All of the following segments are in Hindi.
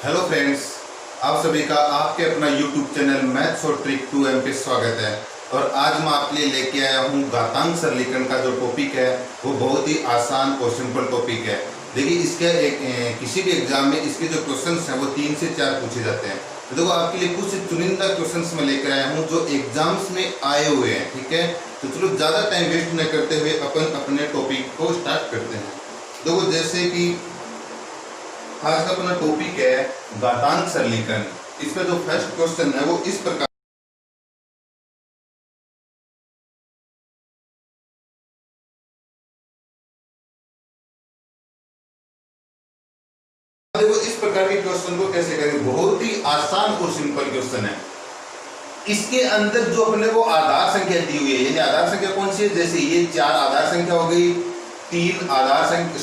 हेलो फ्रेंड्स, आप सभी का आपके अपना यूट्यूब चैनल मैथ्स और ट्रिक 2M पे स्वागत है। और आज मैं आपके लिए लेके आया हूँ घातांक सरलीकरण का जो टॉपिक है वो बहुत ही आसान और सिंपल टॉपिक है। देखिए इसके किसी भी एग्जाम में इसके जो क्वेश्चंस हैं वो 3 से 4 पूछे जाते हैं। तो देखो आपके लिए कुछ चुनिंदा क्वेश्चंस मैं लेकर आया हूँ जो एग्जाम्स में आए हुए हैं। ठीक है, तो चलो ज़्यादा टाइम वेस्ट न करते हुए अपन अपने टॉपिक को स्टार्ट करते हैं। देखो जैसे कि आज का अपना टॉपिक है घातांक सरलीकरण। इसका जो फर्स्ट क्वेश्चन है वो इस प्रकार देखो इस प्रकार के क्वेश्चन को कैसे करेंगे। बहुत ही आसान और सिंपल क्वेश्चन है। इसके अंदर जो अपने को आधार संख्या दी हुई है, यानी आधार संख्या कौन सी है, जैसे ये 4 आधार संख्या हो गई, 3 आधार संख्या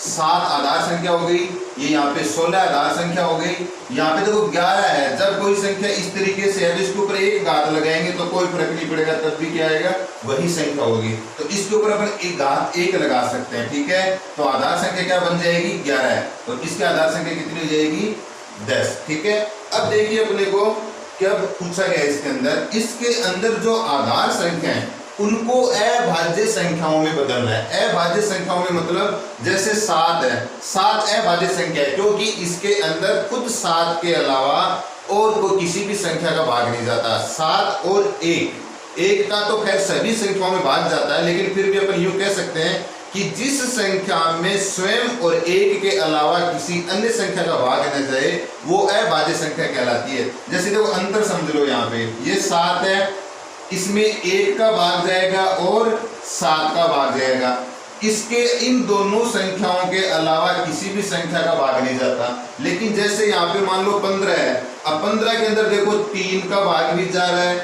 7 आधार संख्या हो गई, ये यहाँ पे 16 आधार संख्या हो गई, यहाँ पे देखो 11 है। जब कोई संख्या इस तरीके से है तो इसके ऊपर एक घात लगाएंगे तो कोई फर्क नहीं पड़ेगा, तब भी क्या आएगा वही संख्या होगी। तो इसके ऊपर अपन एक घात 1 लगा सकते हैं। ठीक है, तो आधार संख्या क्या बन जाएगी 11 है, तो इसकी आधार संख्या कितनी हो जाएगी 10। ठीक है, अब देखिए अपने को क्या पूछा गया इसके अंदर जो आधार संख्या है उनको अभाज्य संख्याओं में बदलना है। अभाज्य संख्याओं में मतलब जैसे 7 है, 7 अभाज्य संख्या है क्योंकि इसके अंदर खुद 7 के अलावा और कोई किसी भी संख्या का भाग नहीं जाता। 7 और 1 का तो खैर सभी संख्याओं में भाग जाता है, लेकिन फिर भी अपन यूं कह सकते हैं कि जिस संख्या में स्वयं और 1 के अलावा किसी अन्य संख्या का भाग न जाए वो अभाज्य संख्या कहलाती है। जैसे देखो अंतर समझ लो, यहाँ पे ये 7 है, इसमें 1 का भाग जाएगा और 7 का भाग जाएगा। इसके इन दोनों संख्याओं के अलावा किसी भी संख्या का भाग नहीं जाता। लेकिन जैसे यहाँ पे मान लो 15 है, अब 15 के अंदर देखो 3 का भाग भी जा रहा है,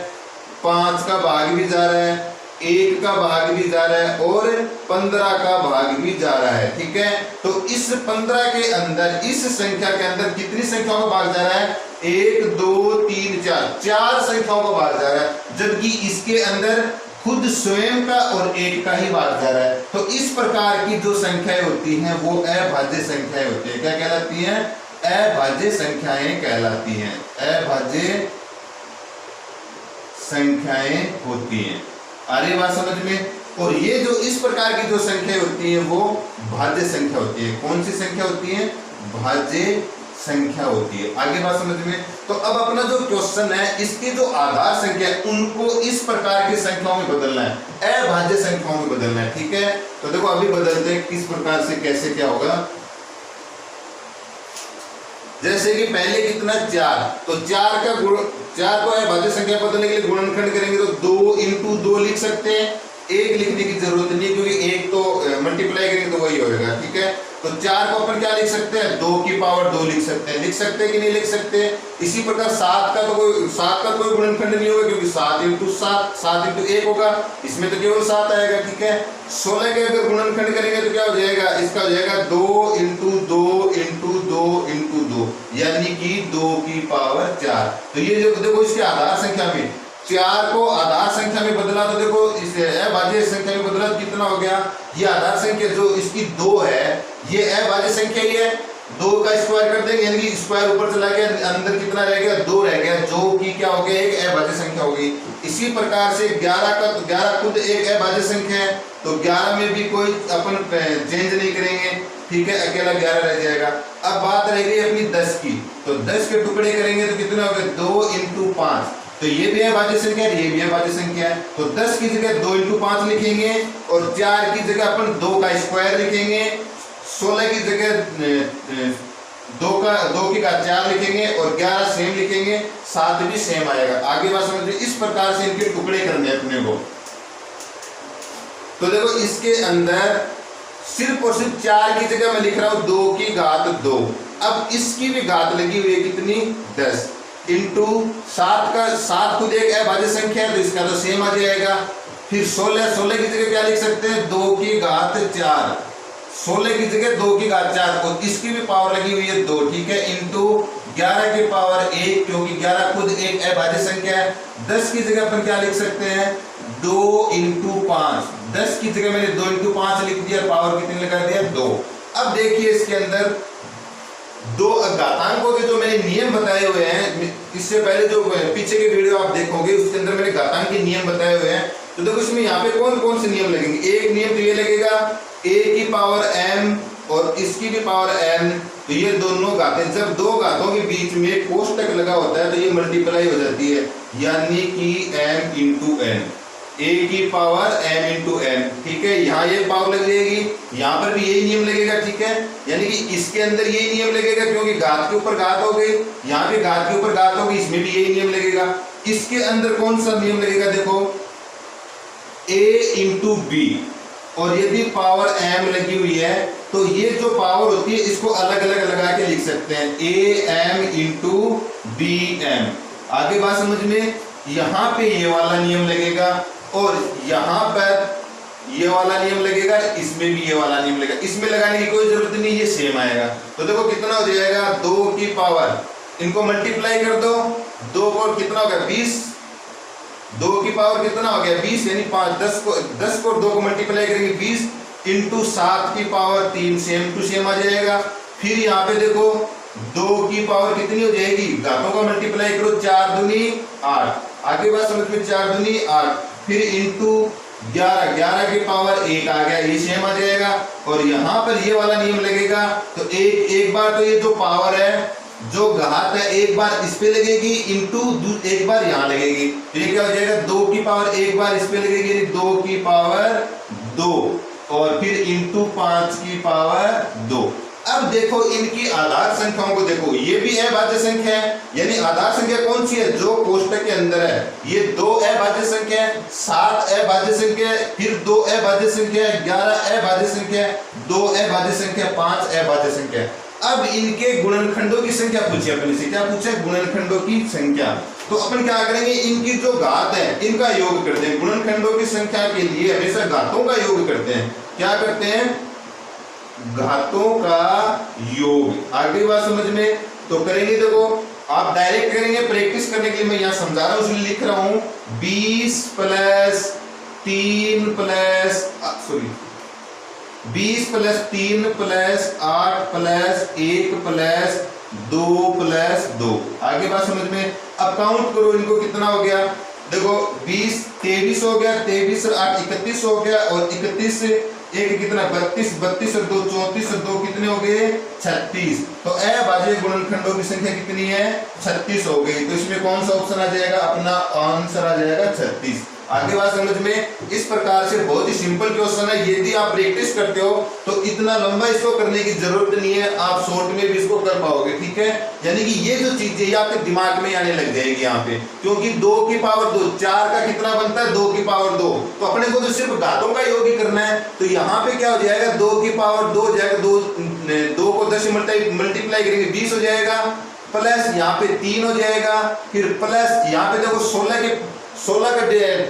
5 का भाग भी जा रहा है, 1 का भाग भी जा रहा है और 15 का भाग भी जा रहा है। ठीक है, तो इस 15 के अंदर इस संख्या के अंदर कितनी संख्याओं का भाग जा रहा है, 1 2 3 4 संख्याओं का भाग जा रहा है, जबकि इसके अंदर खुद स्वयं का और 1 का ही भाग जा रहा है। तो इस प्रकार की जो संख्याएं होती हैं वो अभाज्य संख्याएं होती है। क्या कहलाती हैं? अभाज्य संख्याएं कहलाती हैं। अभाज्य संख्याएं होती हैं। आ रही बात समझ में? और ये जो इस प्रकार की जो संख्या होती है वो भाज्य संख्या होती है। कौन सी संख्या होती है? भाज्य संख्या होती है। आगे बात समझ में? तो अब अपना जो क्वेश्चन है इसकी जो आधार संख्या है उनको इस प्रकार की संख्याओं में बदलना है, अभाज्य संख्याओं में बदलना है। ठीक है, तो देखो अभी बदलते हैं किस प्रकार से, कैसे क्या होगा। जैसे कि पहले कितना 4, तो 4 को अभाज्य संख्या बदलने के लिए गुणनखंड करेंगे तो 2 × 2 लिख सकते हैं। 1 लिखने की जरूरत नहीं क्योंकि 1 तो मल्टीप्लाई करेंगे तो वही होगा। ठीक है, तो 4 को अपन क्या लिख सकते हैं, 2 की पावर 2 लिख सकते हैं। लिख सकते हैं कि नहीं लिख सकते? इसी प्रकार 7 का कोई गुणनखंड नहीं होगा क्योंकि 7 × 7 7 × 1 होगा, इसमें तो केवल 7 आएगा। ठीक है, 16 के अगर गुणनखंड करेंगे तो क्या हो जाएगा, इसका हो जाएगा 2 × 2 × 2 × 2 यानी कि 2 की पावर 4। तो ये जो देखो इसके आधार संख्या में 4 को आधार संख्या में बदला तो देखो इस अभाज्य संख्या में बदला तो कितना हो गया, ये आधार संख्या जो इसकी 2 है ये अभाज्य संख्या ही है। 2 का स्क्वायर कर देंगे यानी कि स्क्वायर ऊपर चला गया, अंदर कितना रह गया 2 रह गया, जो कि क्या हो गया एक अभाज्य संख्या हो गई। इसी प्रकार से 11 खुद एक अभाज्य संख्या है, तो 11 में भी कोई अपन चेंज नहीं करेंगे। ठीक है, अकेला 11 रह जाएगा। अब बात रह गई अपनी 10 की, तो 10 के टुकड़े करेंगे तो कितना हो गया 2 × 5, तो ये भी अभाज्य संख्या है, ये भी अभाज्य संख्या है। तो 10 की जगह 2 × 5 लिखेंगे और 4 की जगह अपन 2 का स्क्वायर लिखेंगे, 16 की जगह 2 की घात 4 लिखेंगे और 11 सेम लिखेंगे, 7 भी सेम आएगा। आगे बात समझिए, इस प्रकार से इनके टुकड़े करने अपने को। तो देखो इसके अंदर सिर्फ और सिर्फ 4 की जगह मैं लिख रहा हूं 2 की घात 2। अब इसकी भी घात लगी हुई है कितनी 10 इंटू 7 खुद एक अभाज्य संख्या है तो इसका तो सेम आ जाएगा। फिर 16 की जगह क्या लिख सकते हैं 2 की घात 4, 16 की जगह 2 की घात 4 और इसकी भी पावर लगी हुई है 2। ठीक है, इंटू 11 की पावर 1 क्योंकि 11 खुद एक अभाज्य संख्या है। 10 की जगह अपन क्या लिख सकते हैं 2 × 5, 10 की जगह मैंने 2 × 5 लिख दिया, पावर कितनी लगा दिया 2। अब देखिए इसके अंदर दो घातांकों के जो मैंने नियम बताए हुए हैं, इससे पहले जो पीछे के वीडियो आप देखोगे उसके अंदर मैंने घातांक के नियम बताए हुए हैं। तो देखो इसमें यहाँ पे कौन कौन से नियम लगेंगे। एक नियम तो ये लगेगा a की पावर m और इसकी भी पावर n, तो ये दोनों घातें, जब दो घातों के बीच में कोष्टक लगा होता है तो ये मल्टीप्लाई हो जाती है, यानी कि m इंटू n, a की पावर m इंटू n। ठीक है, यहाँ ये पावर लग जाएगी, यहाँ पर भी यही नियम लगेगा। ठीक है, यानी कि इसके अंदर यही नियम लगेगा क्योंकि घात के ऊपर घात हो गई, यहाँ पे घात के ऊपर घात हो गई, इसमें भी यही नियम लगेगा। इसके अंदर कौन सा नियम लगेगा, देखो a इंटू बी, और यदि पावर m लगी हुई है तो ये जो पावर होती है इसको अलग अलग लगा के लिख सकते हैं, am इंटू बी एम। आगे बात समझ में, यहाँ पे ये वाला नियम लगेगा और यहाँ पर ये वाला नियम लगेगा, इसमें भी ये वाला नियम लगेगा। इसमें लगाने की कोई जरूरत नहीं, ये सेम आएगा। तो देखो कितना हो जाएगा, 2 की पावर, इनको मल्टीप्लाई कर दो, 2 को कितना होगा 20, 2 की पावर कितना हो गया 20, यानी 10 को 2 को मल्टीप्लाई करेंगे 20 इंटू 7 की पावर 3, सेम टू सेम आ जाएगा। फिर यहाँ पे देखो 2 की पावर कितनी हो जाएगी, घातों का मल्टीप्लाई करो, 4 दूनी 8, आगे बात समझ में, 4 दूनी 8, फिर इंटू 11, 11 की पावर 1 आ गया, ये सेम आ जाएगा। और यहाँ पर ये वाला नियम लगेगा, तो एक बार तो ये जो पावर है, जो घात है, एक बार इस पे लगेगी इंटू एक बार यहाँ लगेगी, तो ये क्या हो जाएगा, 2 की पावर एक बार इस पे लगेगी, यानी 2 की पावर 2, और फिर इंटू 5 की पावर 2। अब देखो इनकी आधार संख्याओं को देखो, ये भी अभाज्य संख्या है, यानी आधार संख्या कौन सी है, जो कोष्टक के अंदर है। ये 2 अभाज्य संख्या है, 7 अभाज्य संख्या है, फिर 2 अभाज्य संख्या है, 11 अभाज्य संख्या है, 2 अभाज्य संख्या, 5 अभाज्य संख्या है। अब इनके गुणनखंडों की संख्या पूछी अपने से, क्या पूछा, गुणनखंडों की संख्या। तो अपन क्या करेंगे, इनकी जो घात है इनका योग करते हैं। गुणनखंडों की संख्या के लिए हमेशा घातों का योग करते हैं। क्या करते हैं, घातों का योग। आगे बात समझ में, तो करेंगे, देखो आप डायरेक्ट करेंगे, प्रैक्टिस करने के लिए मैं यहाँ समझा रहा हूँ, इसलिए लिख रहा हूँ 20 plus 3 plus 20 plus 3 plus 8 plus 1 plus 2 plus 2। आगे बात समझ में, अब काउंट करो इनको, कितना हो गया, देखो 20 23 हो गया, 23 और 8 31 हो गया, और 31 से 1 कितना 32, 32 और 2 34 और 2 कितने हो गए 36। तो अभाज्य गुणनखंडों की संख्या कितनी है 36 हो गई। तो इसमें कौन सा ऑप्शन आ जाएगा, अपना आंसर आ जाएगा 36। आगे बात समझ में, इस प्रकार से बहुत ही सिंपल क्वेश्चन है। यदि आप प्रैक्टिस करते हो तो इतना लंबा इसको करने की जरूरत नहीं है, आप शॉर्ट में भी इसको कर पाओगे। ठीक है, यानी कि ये जो चीज है ये आपके दिमाग में आने लग जाएगी यहाँ पे, क्योंकि 2 की पावर 2, 4 का कितना बनता है 2 की पावर 2, तो अपने को तो सिर्फ घातों का योग ही करना है। तो यहाँ पे क्या हो जाएगा, 2 की पावर 2 हो जाएगा, 2 को 10 से मल्टीप्लाई करेंगे 20 हो जाएगा, प्लस यहाँ पे 3 हो जाएगा, फिर प्लस यहाँ पे देखो 16 का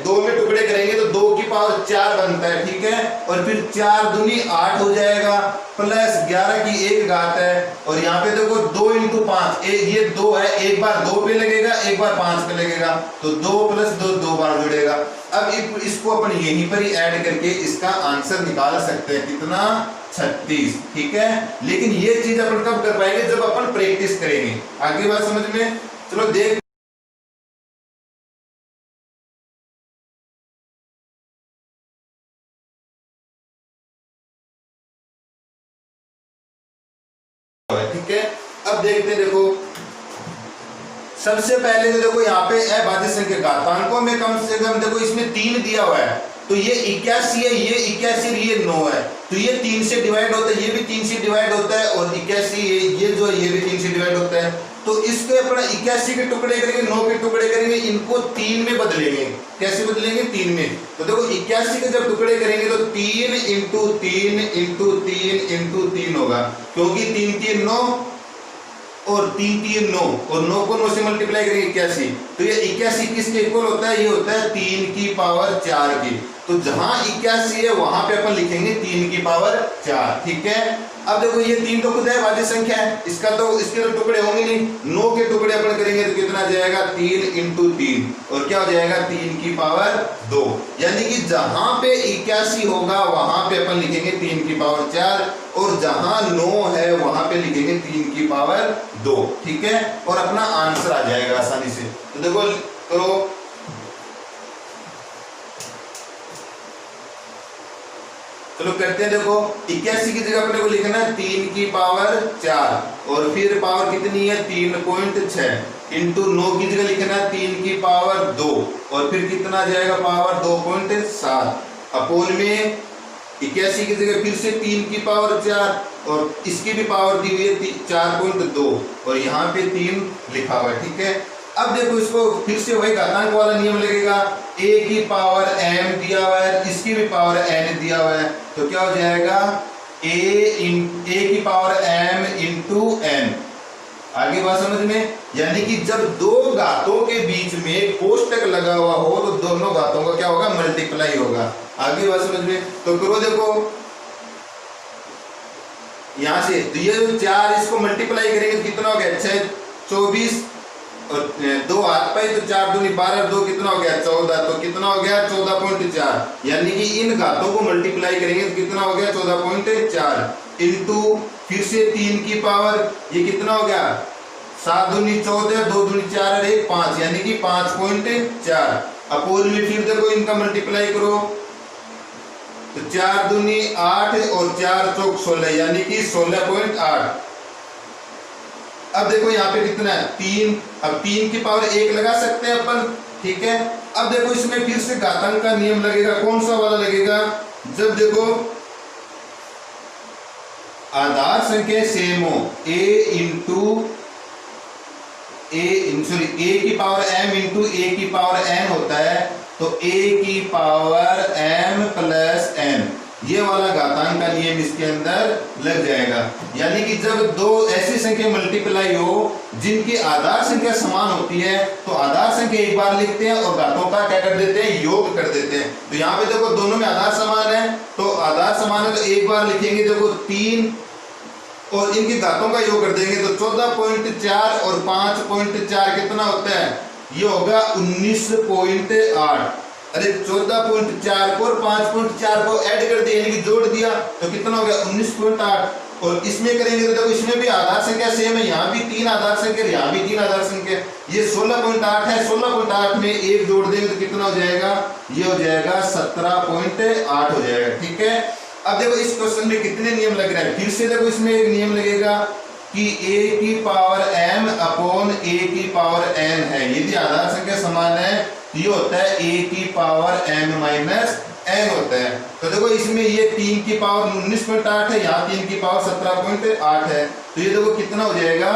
2 में टुकड़े करेंगे तो 2 की पावर 4 बनता है। ठीक है, और फिर 4 दूनी 8 हो जाएगा, प्लस 11 की 1 घात है, और यहाँ पे देखो 2 इंटू 5, ये 2 है, एक बार 2 पे लगेगा, एक बार 5 पे लगेगा, तो 2 प्लस 2 2 बार जुड़ेगा। अब इसको अपन यहीं पर ही ऐड करके इसका आंसर निकाल सकते हैं, कितना 36। ठीक है, लेकिन ये चीज अपन कब कर पाएंगे, जब अपन प्रैक्टिस करेंगे। आगे बात समझ में, चलो देख, ठीक है, अब देखते हैं, देखो सबसे पहले तो देखो यहाँ पे अभाज्य संख्या घातांकों में कम से कम देखो इसमें 3 दिया हुआ है, तो ये 81 है, ये 81 और ये 9 है, तो ये 3 से डिवाइड होता है, ये भी 3 से डिवाइड होता है, और 81 ये जो है ये भी 3 से डिवाइड होता है। तो इसको अपना 81 के टुकड़े करेंगे, 9 के टुकड़े करेंगे, इनको 3 में बदलेंगे। कैसे बदलेंगे, 3 में। तो देखो 81 के जब टुकड़े करेंगे तो 3 इंटू 3 इंटू 3 इंटू 3 होगा, क्योंकि 3 3 9 और 3 3 9, और 9 को 9 से मल्टीप्लाई करेंगे 81, तो ये 81 किसके इक्वल होता है, ये होता है 3 की पावर 4 की। तो जहां 81 है वहां पे अपन लिखेंगे 3 की पावर 4, ठीक है। अब देखो ये 3 तो खुद है भाज्य संख्या है, इसका तो इसके तो टुकड़े होंगे नहीं, 9 के टुकड़े अपन करेंगे तो कितना जाएगा 3 × 3 और क्या हो जाएगा 3 की पावर 2। यानी कि जहां पे 81 होगा वहां पे अपन लिखेंगे 3 की पावर 4 और जहां 9 है वहां पे लिखेंगे 3 की पावर 2, ठीक है। और अपना आंसर आ जाएगा आसानी से। तो देखो करो, चलो करते हैं। देखो 81 की जगह अपने को लिखना है 3 की पावर 4 और फिर पावर कितनी है 3.6 इंटू 9 की जगह लिखना है 3 की पावर 2 और फिर कितना आ जाएगा पावर 2.7 अपोन में 81 की जगह फिर से 3 की पावर 4 और इसकी भी पावर दी हुई है 4.2 और यहाँ पे 3 लिखा हुआ है, ठीक है। अब देखो इसको फिर से वही घातांक वाला नियम लगेगा, a की पावर m दिया हुआ है, इसकी भी पावर n दिया हुआ है, तो क्या हो जाएगा a की पावर m इंटू n। आगे बात समझ में, यानी कि जब दो घातों के बीच में कोष्टक लगा हुआ हो तो दोनों घातों का क्या होगा मल्टीप्लाई होगा। आगे बात समझ में, तो करो देखो यहां से तो ये 4 इसको मल्टीप्लाई करेंगे तो कितना हो गया 6 24 और 2 हाथ पाई तो 4 दूनी 12 2 कितना हो गया 14, तो कितना हो गया 14.4। यानी कि इन घातों को मल्टीप्लाई करेंगे तो कितना हो गया 14.4 इंटू फिर से 3 की पावर ये कितना हो गया 7 दूनी 14 2 दूनी 4 और 1 5 यानी कि 5.4 अपोज में फिर देखो इनका मल्टीप्लाई करो तो 4 दूनी 8 और 4 चौक 16 यानी कि 16.8। अब देखो यहाँ पे कितना है 3, अब 3 की पावर 1 लगा सकते हैं अपन, ठीक है। अब देखो इसमें फिर से घातांक का नियम लगेगा, कौन सा वाला लगेगा, जब देखो आधार संख्या सेम हो a की पावर m इंटू a की पावर n होता है तो a की पावर m प्लस n ये वाला घातांक का नियम इसके अंदर लग जाएगा। यानी कि जब दो ऐसी संख्या मल्टीप्लाई हो जिनकी आधार संख्या समान होती है तो आधार संख्या एक बार लिखते हैं और घातों का क्या कर देते हैं योग कर देते हैं। तो यहाँ पे देखो दोनों में आधार समान है तो आधार समान है तो एक बार लिखेंगे देखो 3 और इनकी घातों का योग कर देंगे तो 14.4 और 5.4 कितना होता है ये होगा 19.8। अरे 14.4 को और 5.4 को ऐड कर दिया यानी कि जोड़ दिया तो कितना हो गया 19.8। और इसमें करेंगे तो देखो इसमें भी आधार संख्या सेम है, यहाँ भी 3 आधार संख्या यहाँ भी 3 आधार संख्या, ये 16.8 है, 16.8 में 1 जोड़ देंगे तो कितना हो जाएगा ये हो जाएगा 17.8 हो जाएगा, ठीक है। अब देखो इस क्वेश्चन में कितने नियम लग रहे हैं, फिर से देखो इसमें एक नियम लगेगा कि a की पावर m अपॉन a की पावर n है, यदि आधार संख्या समान है ये होता है a की पावर m माइनस n होता है। तो देखो इसमें ये 3 की पावर 19.8 है, यहाँ 3 की पावर 17.8 है, तो ये देखो कितना हो जाएगा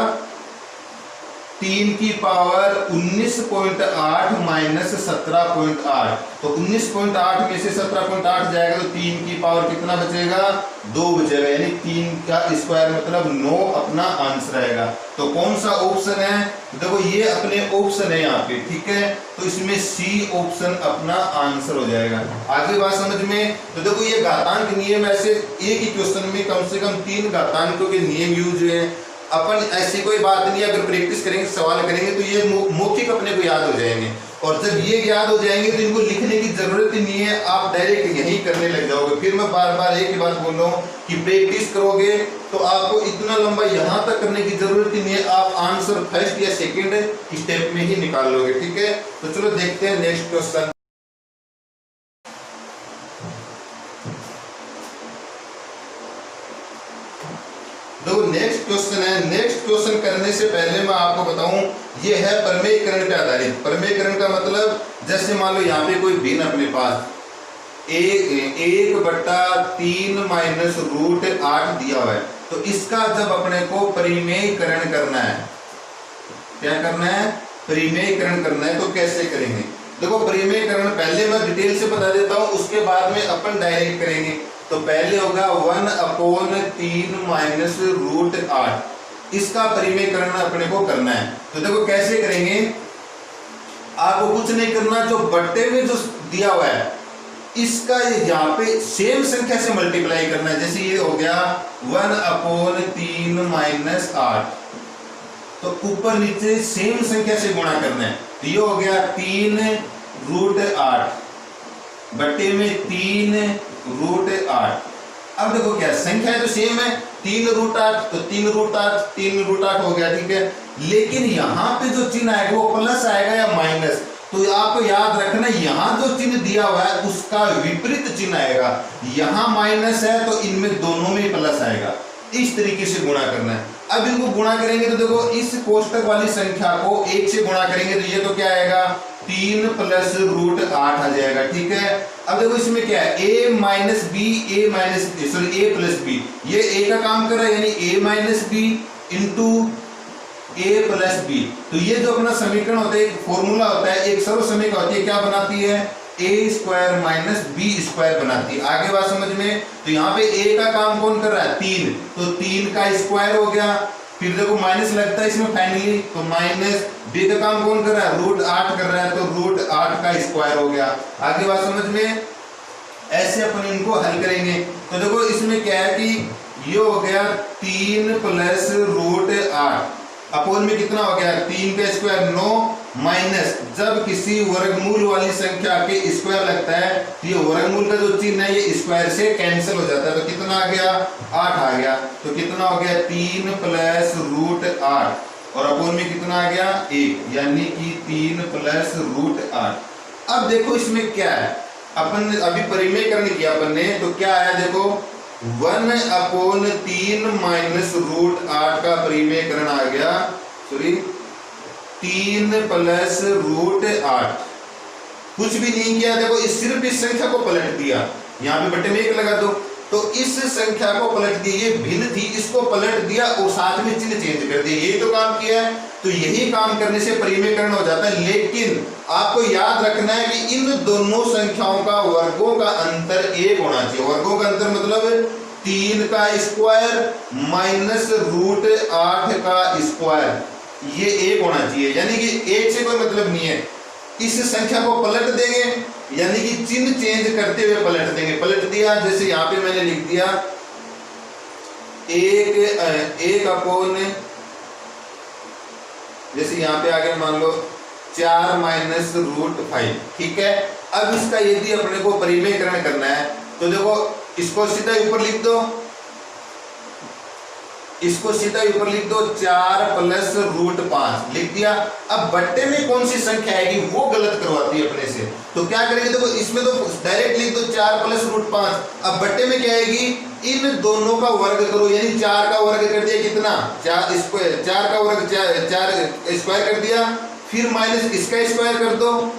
3 की पावर 19.8 माइनस 17.8, तो 19.8 में से 17.8 जाएगा तो 3 की पावर कितना बचेगा 2 बचेगा, यानी 3 का स्क्वायर मतलब 9 अपना आंसर आएगा। तो कौन सा ऑप्शन है, देखो ये अपने ऑप्शन है यहाँ पे, ठीक है, तो इसमें सी ऑप्शन अपना आंसर हो जाएगा। आगे बात समझ में, तो देखो ये घातांक नियम ऐसे एक ही क्वेश्चन में कम से कम 3 घातांकों के नियम यूज है। अपन ऐसी कोई बात नहीं, अगर प्रैक्टिस करेंगे सवाल करेंगे तो ये मौखिक अपने को याद हो जाएंगे और जब ये याद हो जाएंगे तो इनको लिखने की जरूरत ही नहीं है, आप डायरेक्ट यही करने लग जाओगे। फिर मैं बार बार एक ही बात बोल रहा हूँ कि प्रैक्टिस करोगे तो आपको इतना लंबा यहाँ तक करने की जरूरत ही नहीं है, आप आंसर फर्स्ट या सेकेंड स्टेप में ही निकाल लोगे, ठीक है। तो चलो देखते हैं नेक्स्ट क्वेश्चन। देखो नेक्स्ट क्वेश्चन है, नेक्स्ट क्वेश्चन करने से पहले मैं आपको बताऊं ये है प्रमेयकरण पे आधारित। प्रमेयकरण का मतलब जैसे मान लो यहाँ पे कोई भिन्न अपने पास 1/3 माइनस रूट 8 दिया हुआ है, तो इसका जब अपने को परिमेयकरण करना है, क्या करना है परिमेयकरण करना है, तो कैसे करेंगे। देखो परिमेयकरण पहले मैं डिटेल से बता देता हूँ, उसके बाद में अपन डायरेक्ट करेंगे। तो पहले होगा 1/3 माइनस रूट 8, इसका परिमेयकरण अपने को करना है। तो देखो कैसे करेंगे, आपको कुछ नहीं करना, जो बट्टे में जो दिया हुआ है इसका यहाँ पे सेम संख्या से मल्टीप्लाई करना है। जैसे ये हो गया 1/3 माइनस 8, तो ऊपर नीचे सेम संख्या से गुणा करना है। तो ये हो गया 3√8 बट्टे में 3√8। अब देखो क्या संख्या तो सेम है, 3√8 तो 3√8 हो गया, ठीक है। लेकिन यहाँ पे जो चिन्ह आएगा वो प्लस आएगा या माइनस, तो आपको याद रखना यहाँ जो चिन्ह दिया हुआ है उसका विपरीत चिन्ह आएगा। यहाँ माइनस है तो इनमें दोनों में प्लस आएगा। इस तरीके से गुणा करना है। अब इनको गुणा करेंगे तो देखो इस कोष्टक वाली संख्या को 1 से गुणा करेंगे तो ये तो क्या आएगा 3 + √8 आ जाएगा, ठीक है। अब देखो इसमें क्या है a minus B a plus B, ये a का काम कर रहा है यानी a - b into a plus B. तो ये जो अपना समीकरण होता है, एक फॉर्मूला होता है, एक सर्व समीकरण होती है, क्या बनाती है a² - b² बनाती है। आगे बात समझ में। तो यहाँ पे a का काम कौन कर रहा है 3, तो 3 का स्क्वायर हो गया। फिर देखो माइनस लगता है इसमें फाइनली, तो माइनस b का काम कौन कर रहा है √8 कर रहा है, तो √8 का स्क्वायर हो गया। आगे बात समझ में। ऐसे अपन इनको हल करेंगे तो देखो इसमें क्या है कि ये हो गया 3 + √8 अपोन में कितना हो गया 3 का स्क्वायर 9 माइनस जब किसी वर्गमूल वाली संख्या के स्क्वायर लगता है तो ये वर्गमूल का जो चिन्ह है ये स्क्वायर से कैंसिल हो जाता है। तो कितना आ गया 8 आ गया। तो कितना हो गया 3 + √8 और अपोन में कितना आ गया 1, यानी कि 3 + √8। अब देखो इसमें क्या है, अपन अभी परिमेयकरण किया अपन ने, तो क्या आया देखो 1/3 माइनस √8 का परिमेयकरण आ गया, सॉरी 3 + √8। कुछ भी नहीं किया, देखो सिर्फ इस संख्या को पलट दिया, यहाँ पे बट्टे में 1 लगा दो, तो इस संख्या को पलट दिया, ये भिन्न थी इसको पलट दिया और साथ में चिन्ह चेंज कर दिया, यही तो काम किया है। तो यही काम करने से परिमेयकरण हो जाता है। लेकिन आपको याद रखना है कि इन दोनों संख्याओं का वर्गों का अंतर 1 होना चाहिए। वर्गों का अंतर मतलब 3 का स्क्वायर माइनस √8 का स्क्वायर, ये 1 होना चाहिए, यानी कि 1 से कोई मतलब नहीं है। इस संख्या को पलट देंगे यानी कि चिन्ह चेंज करते हुए पलट देंगे। पलट दिया, जैसे यहाँ पे मैंने लिख दिया 1/, जैसे यहाँ पे आगे मान लो 4 माइनस √5, ठीक है। अब इसका यदि अपने को परिमेयकरण करना है तो देखो इसको सीधा ऊपर लिख दो, इसको सीधा ऊपर लिख दो 4 + √5 लिख दिया। अब बट्टे में कौन सी संख्या आएगी वो गलत करवाती है अपने से, तो क्या करेंगे देखो इसमें तो डायरेक्ट लिख दो 4 + √5। अब बट्टे में क्या आएगी, इन दोनों का वर्ग करो, यानी 4 का वर्ग कर दिया कितना 4 स्क्वायर, 4 का वर्ग 4 स्क्वायर कर दिया, फिर माइनस इसका स्क्वायर कर दो।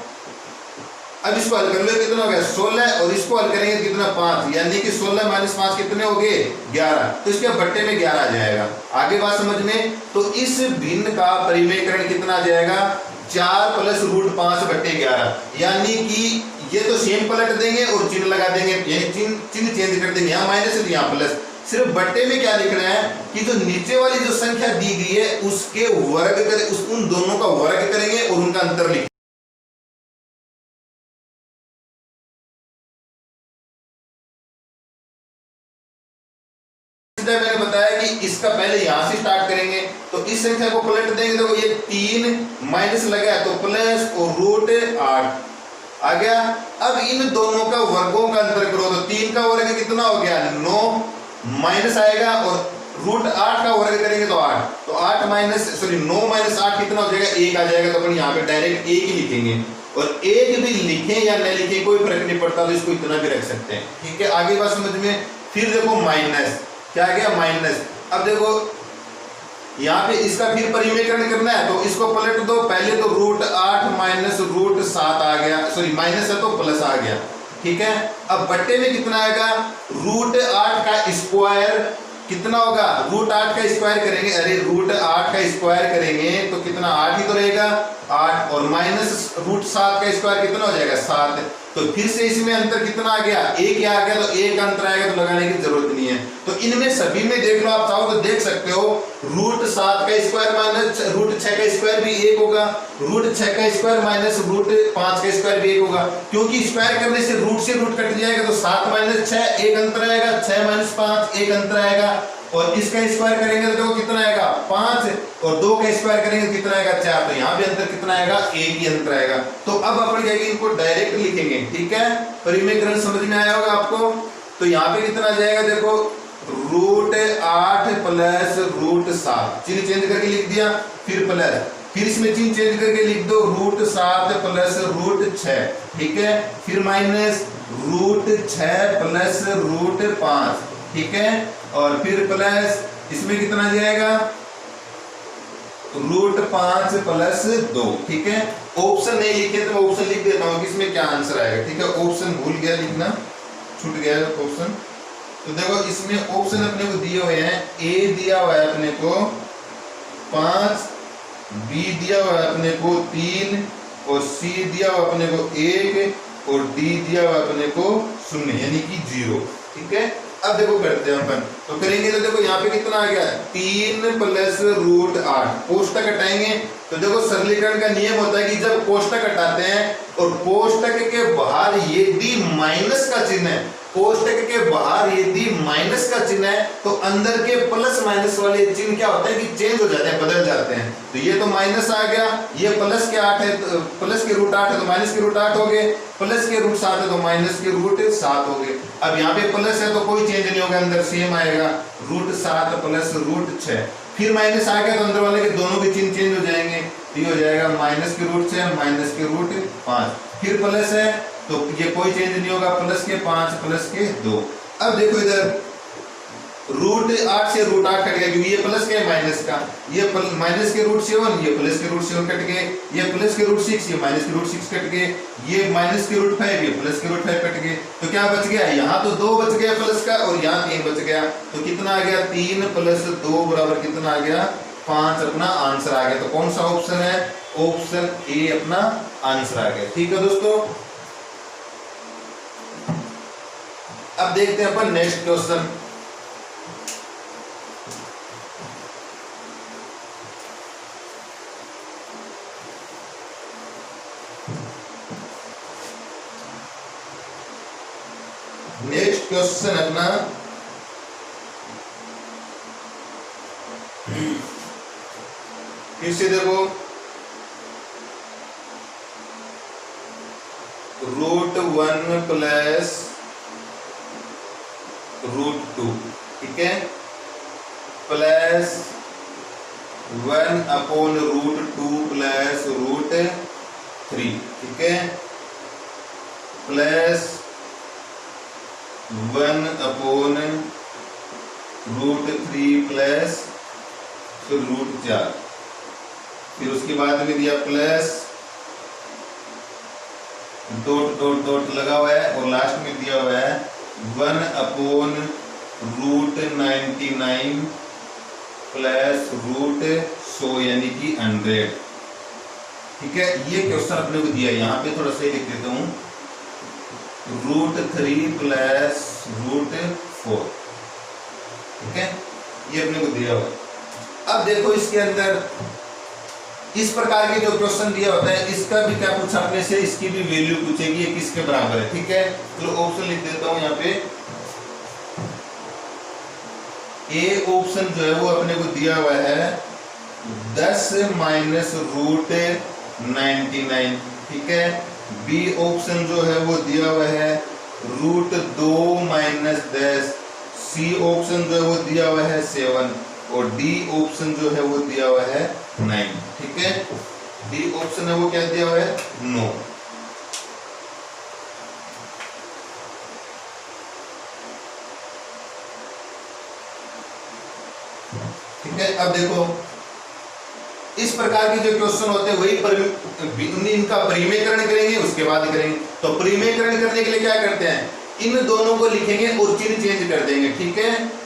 अब इसको हल कर लो, कितना हो गया 16 और इसको हल करेंगे कितना 5, यानी कि 16 - 5 कितने हो गए 11। तो इसके बट्टे में 11 आ जाएगा। आगे बात समझ में। तो इस भिन्न का परिमेयकरण कितना आ जाएगा 4 + √5 बट्टे 11, यानी कि ये तो सेम पलट देंगे और चिन्ह लगा देंगे, यानी चिन्ह चेंज कर देंगे, यहाँ माइनस है तो यहाँ प्लस। सिर्फ बट्टे में क्या लिखना है कि जो नीचे वाली जो संख्या दी गई है उसके वर्ग करें, उन दोनों का वर्ग करेंगे और उनका अंतर लिखेंगे। मैंने बताया कि इसका पहले यहां से स्टार्ट करेंगे, तो इस संख्या को पलट देंगे, देखो ये 3 माइनस लगा तो प्लस और √8 आ गया। अब इन दोनों का वर्गों का अंतर करो, तो 3 का वर्ग कितना हो गया 9 माइनस आएगा और √8 का वर्ग करेंगे तो 8, तो 9 - 8 कितना हो जाएगा 1 आ जाएगा। तो अपन यहाँ पे डायरेक्ट 1 ही लिखेंगे, और 1 भी लिखें या न लिखें कोई फर्क नहीं पड़ता, तो इसको इतना भी रख सकते हैं, ठीक है। आगे बात समझ में। फिर देखो माइनस, क्या आ गया माइनस। अब देखो यहाँ पे इसका फिर परिमेयकरण करना है, तो इसको पलट दो, पहले तो √8 माइनस √7 आ गया, सॉरी माइनस है तो प्लस आ गया, ठीक है। अब बट्टे में कितना आएगा √8 का स्क्वायर कितना होगा, √8 का स्क्वायर करेंगे, अरे √8 का स्क्वायर करेंगे तो कितना 8 ही तो रहेगा 8, और माइनस √7 का स्क्वायर कितना हो जाएगा 7, तो फिर से इसमें अंतर कितना आ गया, एक आ गया, तो एक अंतर आएगा तो लगाने की जरूरत नहीं है। तो इनमें सभी में देख लो, आप चाहो तो देख सकते हो, √7 का स्क्वायर माइनस √6 का स्क्वायर भी 1 होगा, √6 का स्क्वायर माइनस √5 का स्क्वायर भी 1 होगा, क्योंकि स्क्वायर करने से रूट कट जाएगा, तो 7 - 6 एक अंतर आएगा, 6 - 5 एक अंतर आएगा, और इसका स्क्वायर करेंगे तो देखो कितना आएगा 5, और 2 का स्क्वायर करेंगे तो कितना आएगा 4, तो यहाँ भी अंतर कितना आएगा, एक ही अंतर आएगा। तो अब अपन क्या इनको डायरेक्ट लिखेंगे, ठीक है, परिमेयकरण समझ में आया होगा आपको। तो यहाँ पे कितना आ जाएगा, देखो √8 प्लस √7, चिन्ह चेंज करके लिख दिया, फिर प्लस, फिर इसमें चिन्ह चेंज करके लिख दो √7 प्लस √6, ठीक है, फिर माइनस √6 प्लस √5, ठीक है, और फिर प्लस इसमें कितना आ जाएगा √5 प्लस 2, ठीक है। ऑप्शन नहीं लिखे तो मैं ऑप्शन लिख देता हूँ कि इसमें क्या आंसर आएगा, ठीक है। ऑप्शन भूल गया लिखना, छूट गया ऑप्शन। तो देखो इसमें ऑप्शन अपने को दिए हुए हैं, ए दिया हुआ है अपने को 5, बी दिया हुआ है अपने को 3, और सी दिया हुआ अपने को 1, और डी दिया हुआ अपने को 0 यानी कि 0, ठीक है। अब देखो करते हैं अपन, तो करेंगे तो देखो यहाँ पे कितना आ गया 3 प्लस √8, कोष्टक हटाएंगे तो देखो सरलीकरण का नियम होता है कि जब कोष्टक हटाते हैं और कोष्टक के बाहर यदि माइनस का चिन्ह है, कोष्टक के बाहर यदि माइनस का चिन्ह है तो अंदर के प्लस माइनस वाले चिन्ह क्या होते हैं कि चेंज हो जाते हैं, बदल जाते हैं। तो ये तो माइनस आ गया, ये प्लस के 8 है, तो प्लस के √8 है तो माइनस के √8 हो गए, प्लस के √7 है तो माइनस के √7 हो गए। अब यहाँ पे प्लस है तो कोई चेंज नहीं होगा, अंदर सेम आएगा √7 प्लस √6, फिर माइनस आ गया तो अंदर वाले के दोनों के चिन्ह चेंज हो जाएंगे, तो ये हो जाएगा माइनस के √6 माइनस के √5, फिर प्लस है तो ये कोई चेंज नहीं होगा, प्लस के 5 प्लस के 2। अब देखो इधर √8 से √8 कट गया क्योंकि ये प्लस के माइनस का, ये माइनस के √7, ये प्लस के √7 कट गए, ये प्लस के √6, ये माइनस के √6 कट गए, ये माइनस के √5, ये प्लस के √5 कट गए। तो क्या बच गया, यहाँ तो 2 बच गया प्लस का, और यहाँ 3 बच गया, तो कितना आ गया 3 प्लस 2 बराबर कितना आ गया 5, अपना आंसर आ गया। तो कौन सा ऑप्शन है, ऑप्शन ए अपना आंसर आ गया, ठीक है दोस्तों। अब देखते हैं अपन नेक्स्ट क्वेश्चन। नेक्स्ट क्वेश्चन अपना फिर से देखो √1 प्लस √2, ठीक है, प्लस 1/√2 प्लस √3, ठीक है, प्लस 1/√3 प्लस √4, फिर उसके बाद में दिया प्लस डॉट डॉट डॉट लगा हुआ है, और लास्ट में दिया हुआ है 1/√99 प्लस √100 यानी कि 100, ठीक है। ये क्वेश्चन अपने को दिया है, यहाँ पे थोड़ा सही लिख देता हूँ, √3 प्लस √4, ठीक है, ये अपने को दिया हुआ है। अब देखो इसके अंदर इस प्रकार के जो क्वेश्चन दिया होता है, इसका भी क्या पूछा अपने से, इसकी भी वैल्यू पूछेगी, ये किसके बराबर है, ठीक है। तो ऑप्शन लिख देता हूं यहाँ पे, ए ऑप्शन जो है वो अपने को दिया हुआ है 10 माइनस √99, ठीक है। बी ऑप्शन जो है वो दिया हुआ है √2 माइनस 10, सी ऑप्शन जो है वो दिया हुआ है 7, और डी ऑप्शन जो है वो दिया हुआ है 9, ठीक है। डी ऑप्शन है वो क्या दिया हुआ है 9। ठीक है, अब देखो इस प्रकार के जो क्वेश्चन होते हैं वही इनका परिमेयकरण करेंगे, उसके बाद करेंगे। तो परिमेयकरण करने के लिए क्या करते हैं, इन दोनों को लिखेंगे और चिन्ह चेंज कर देंगे, ठीक है।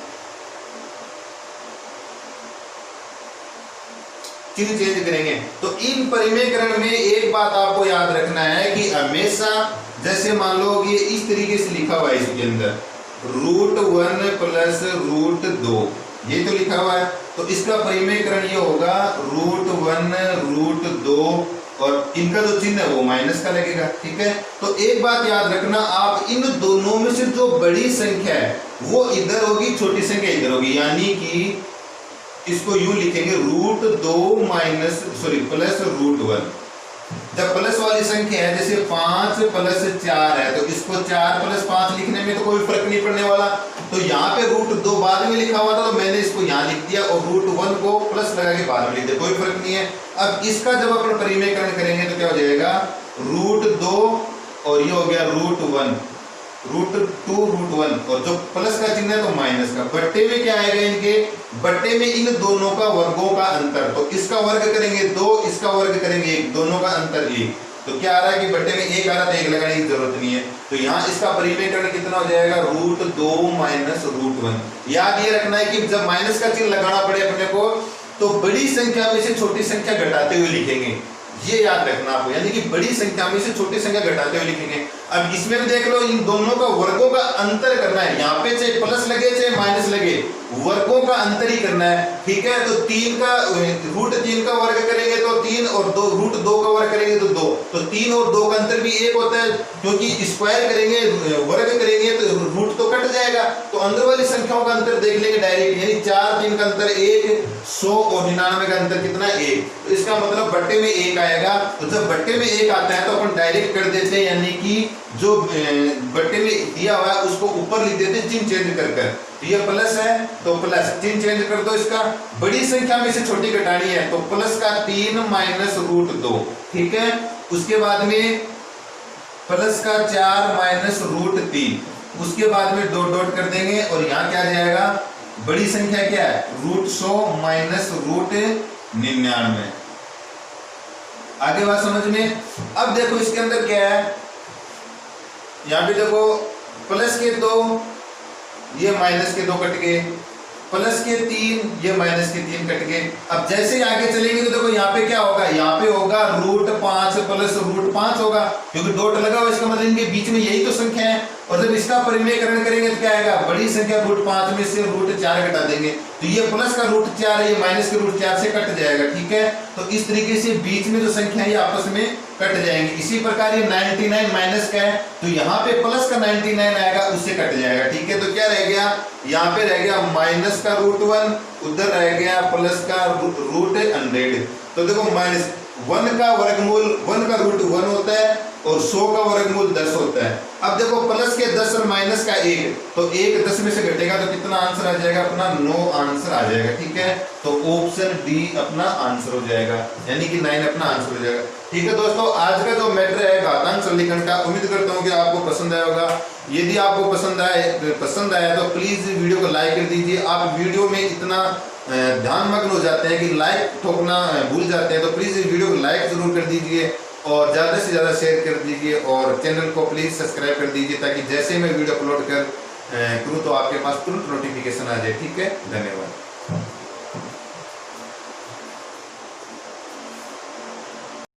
चिन्ह चेंज करेंगे। तो इन परिमेयकरण में एक बात आपको याद रखना है कि हमेशा जैसे मान लो ये इस तरीके से लिखा हुआ है इसके अंदर √1 प्लस √2, ये तो लिखा हुआ है। तो इसका परिमेयकरण ये होगा √1 √2 और इनका जो चिन्ह है वो माइनस का लगेगा, ठीक है। तो एक बात याद रखना, आप इन दोनों में से जो बड़ी संख्या है वो इधर होगी, छोटी संख्या इधर होगी, यानी कि इसको यूं लिखेंगे √2 प्लस √1। जब प्लस वाली संख्या है जैसे 5 प्लस 4 है तो इसको 4 प्लस 5 लिखने में तो कोई फर्क नहीं पड़ने वाला। तो यहाँ पे √2 बाद में लिखा हुआ था तो मैंने इसको यहाँ लिख दिया और √1 को प्लस लगा के बाद में लिख दिया, कोई फर्क नहीं है। अब इसका जब अपन परिमेयकरण करेंगे तो क्या हो जाएगा, √2 और ये हो गया √1, √2 √1 और जो प्लस का चिन्ह है तो माइनस का। बट्टे में क्या आएगा, इनके बट्टे में इन दोनों का वर्गों का अंतर, तो इसका वर्ग करेंगे 2, इसका वर्ग करेंगे 1, दोनों का अंतर 1। तो क्या आ रहा है कि बट्टे में 1 आ रहा था, 1 लगाने की जरूरत नहीं है। तो यहाँ इसका परिमेयकरण कितना हो जाएगा, √2 - √1। याद ये रखना है कि जब माइनस का चिन्ह लगाना पड़े अपने को तो बड़ी संख्या में से छोटी संख्या घटाते हुए लिखेंगे, ये याद रखना आपको, यानी कि बड़ी संख्या में से छोटी संख्या घटाते हुए लिखेंगे। अब इसमें भी देख लो, इन दोनों का वर्गों का अंतर करना है, यहाँ पे चाहे प्लस लगे चाहे माइनस लगे, वर्गों का अंतर ही करना है, ठीक है। तो 3 का √3 का वर्ग करेंगे तो 3 और 2 √2 का वर्ग करेंगे तो 2, तो 3 और 2 का अंतर भी 1 होता है, क्योंकि स्क्वायर करेंगे वर्ग करेंगे तो रूट तो कट जाएगा, तो अंदर वाली संख्याओं का अंतर देख लेंगे डायरेक्ट, यानी 4 3 का अंतर 1, 100 और 99 का अंतर कितना 1। तो इसका मतलब बट्टे में 1 आएगा। तो जब बट्टे में 1 आता है तो अपन डायरेक्ट कर देते हैं, यानी कि जो बट्टे में दिया हुआ है उसको ऊपर लिख देते हैं चिन्ह चेंज कर कर। तो ये प्लस है तो प्लस चिन्ह चेंज कर दो, इसका बड़ी संख्या में से छोटी घटानी है तो प्लस का 3 माइनस √2, ठीक है। उसके बाद में प्लस का 4 माइनस √3, उसके बाद में डॉट डॉट कर देंगे और यहाँ क्या जाएगा, बड़ी संख्या क्या है √100 माइनस √99। आगे बात समझ में। अब देखो इसके अंदर क्या है, यहाँ पे देखो प्लस के 2 ये माइनस के 2 कट गए, प्लस के 3 ये माइनस के 3 कट गए। अब जैसे आगे चलेंगे तो देखो यहाँ पे क्या होगा, यहाँ पे होगा √5 प्लस √5 होगा, क्योंकि डॉट लगा हुआ, इसका मतलब इनके बीच में यही तो संख्या है। और जब इसका परिमेयकरण करेंगे तो क्या आएगा, बड़ी संख्या √5 में से √4 घटा देंगे, तो ये प्लस का √4 है, ये माइनस के √4 से कट जाएगा, ठीक है। तो इस तरीके से बीच में जो संख्या है आपस में कट जाएंगे। इसी प्रकार ये 99 माइनस का है तो यहाँ पे प्लस का 99 आएगा, उससे कट जाएगा, ठीक है। तो क्या रह गया, यहाँ पे रह गया माइनस का √1, उधर रह गया प्लस का √100। तो देखो माइनस 1 का वर्गमूल 1 का √1 होता है और 100 का वर्गमूल 10 होता है। अब देखो प्लस के 10 और माइनस का 1, तो 1 10 में से घटेगा तो कितना आंसर आ जाएगा अपना, 9 आंसर आ जाएगा, ठीक है। तो ऑप्शन डी अपना आंसर हो जाएगा, यानी कि 9 अपना आंसर हो जाएगा, ठीक है। दोस्तों आज का जो मैटर है घातांक सरलीकरण का, उम्मीद करता हूँ कि आपको पसंद आया होगा। यदि आपको पसंद आया तो प्लीज वीडियो को लाइक कर दीजिए। आप वीडियो में इतना ध्यान मग्न हो जाते हैं कि लाइक ठोकना भूल जाते हैं, तो प्लीज इस वीडियो को लाइक जरूर कर दीजिए और ज़्यादा से ज़्यादा शेयर कर दीजिए और चैनल को प्लीज़ सब्सक्राइब कर दीजिए, ताकि जैसे मैं वीडियो अपलोड करूँ तो आपके पास तुरंत नोटिफिकेशन आ जाए, ठीक है। धन्यवाद।